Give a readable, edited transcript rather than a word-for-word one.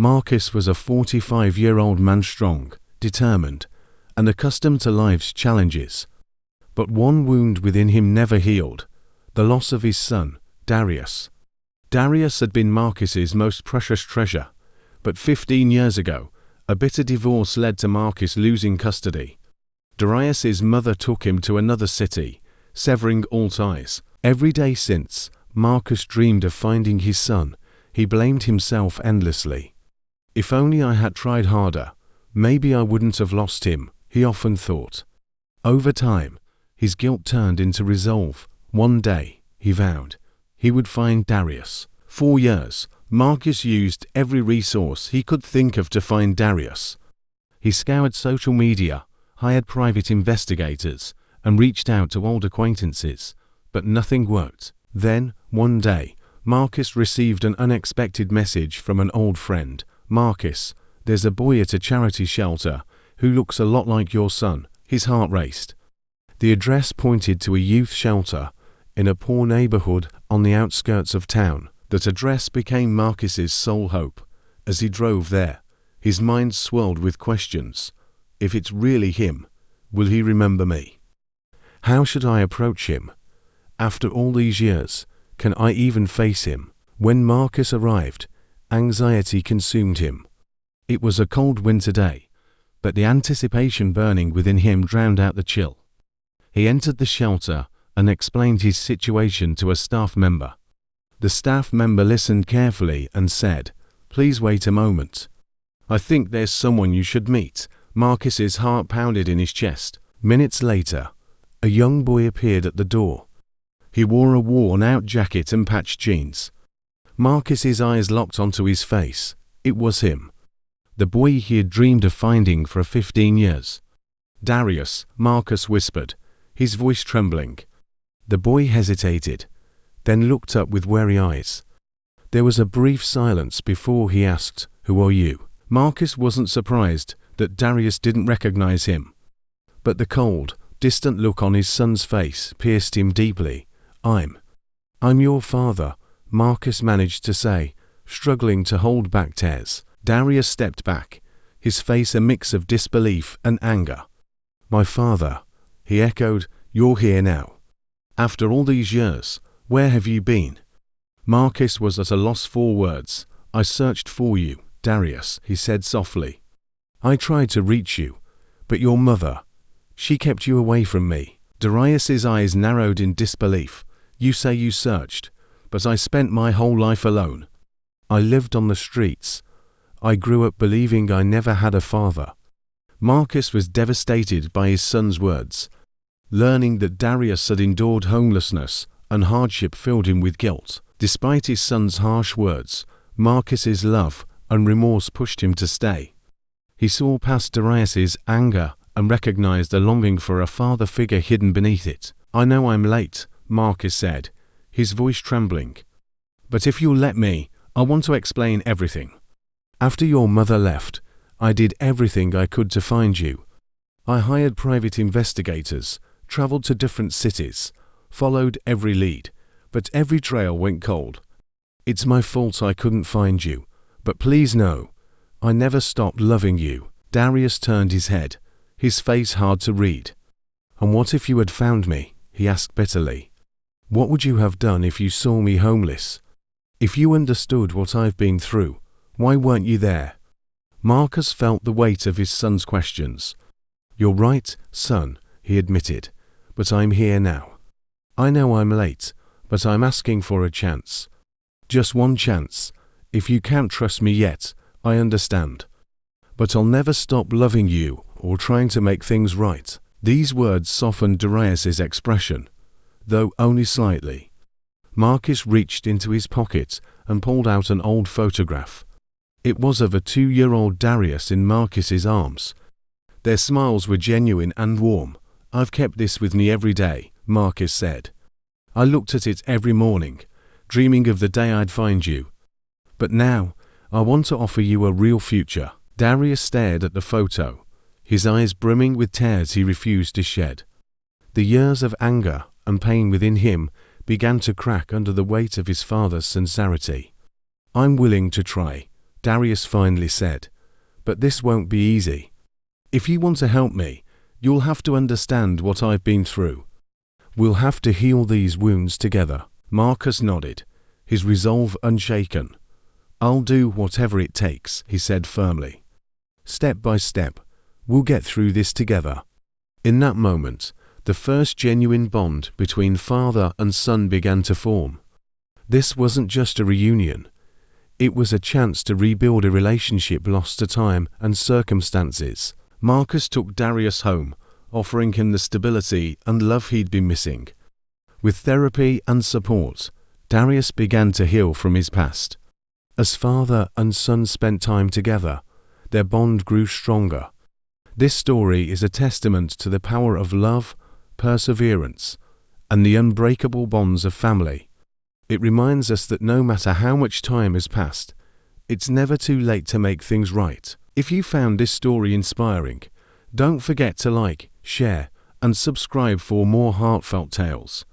Marcus was a 45-year-old man, strong, determined, and accustomed to life's challenges. But one wound within him never healed: the loss of his son, Darius. Darius had been Marcus's most precious treasure, but 15 years ago, a bitter divorce led to Marcus losing custody. Darius's mother took him to another city, severing all ties. Every day since, Marcus dreamed of finding his son. He blamed himself endlessly. "If only I had tried harder, maybe I wouldn't have lost him," he often thought. Over time, his guilt turned into resolve. One day, he vowed, he would find Darius. For years, Marcus used every resource he could think of to find Darius. He scoured social media, hired private investigators, and reached out to old acquaintances, but nothing worked. Then, one day, Marcus received an unexpected message from an old friend. "Marcus, there's a boy at a charity shelter who looks a lot like your son." His heart raced. The address pointed to a youth shelter in a poor neighborhood on the outskirts of town. That address became Marcus's sole hope. As he drove there, his mind swirled with questions. If it's really him, will he remember me? How should I approach him? After all these years, can I even face him? When Marcus arrived, anxiety consumed him. It was a cold winter day, but the anticipation burning within him drowned out the chill. He entered the shelter and explained his situation to a staff member. The staff member listened carefully and said, "Please wait a moment. I think there's someone you should meet." Marcus's heart pounded in his chest. Minutes later, a young boy appeared at the door. He wore a worn-out jacket and patched jeans. Marcus's eyes locked onto his face. It was him. The boy he had dreamed of finding for 15 years. "Darius," Marcus whispered, his voice trembling. The boy hesitated, then looked up with wary eyes. There was a brief silence before he asked, "Who are you?" Marcus wasn't surprised that Darius didn't recognize him. But the cold, distant look on his son's face pierced him deeply. I'm your father," Marcus managed to say, struggling to hold back tears. Darius stepped back, his face a mix of disbelief and anger. "My father," he echoed, "you're here now. After all these years, where have you been?" Marcus was at a loss for words. "I searched for you, Darius," he said softly. "I tried to reach you, but your mother, she kept you away from me." Darius's eyes narrowed in disbelief. "You say you searched, but I spent my whole life alone. I lived on the streets. I grew up believing I never had a father." Marcus was devastated by his son's words. Learning that Darius had endured homelessness and hardship filled him with guilt. Despite his son's harsh words, Marcus's love and remorse pushed him to stay. He saw past Darius's anger and recognized a longing for a father figure hidden beneath it. "I know I'm late," Marcus said, his voice trembling. "But if you'll let me, I want to explain everything. After your mother left, I did everything I could to find you. I hired private investigators, traveled to different cities, followed every lead, but every trail went cold. It's my fault I couldn't find you, but please know, I never stopped loving you." Darius turned his head, his face hard to read. "And what if you had found me?" he asked bitterly. "What would you have done if you saw me homeless? If you understood what I've been through, why weren't you there?" Marcus felt the weight of his son's questions. "You're right, son," he admitted, "but I'm here now. I know I'm late, but I'm asking for a chance. Just one chance. If you can't trust me yet, I understand. But I'll never stop loving you or trying to make things right." These words softened Darius's expression, though only slightly. Marcus reached into his pocket and pulled out an old photograph. It was of a 2-year-old Darius in Marcus's arms. Their smiles were genuine and warm. "I've kept this with me every day," Marcus said. "I looked at it every morning, dreaming of the day I'd find you. But now, I want to offer you a real future." Darius stared at the photo, his eyes brimming with tears he refused to shed. The years of anger and pain within him began to crack under the weight of his father's sincerity. "I'm willing to try," Darius finally said, "But this won't be easy. If you want to help me, you'll have to understand what I've been through. We'll have to heal these wounds together." Marcus nodded, his resolve unshaken. "I'll do whatever it takes," he said firmly. "Step by step, we'll get through this together." In that moment, the first genuine bond between father and son began to form. This wasn't just a reunion. It was a chance to rebuild a relationship lost to time and circumstances. Marcus took Darius home, offering him the stability and love he'd been missing. With therapy and support, Darius began to heal from his past. As father and son spent time together, their bond grew stronger. This story is a testament to the power of love, perseverance, and the unbreakable bonds of family. It reminds us that no matter how much time has passed, it's never too late to make things right. If you found this story inspiring, don't forget to like, share, and subscribe for more heartfelt tales.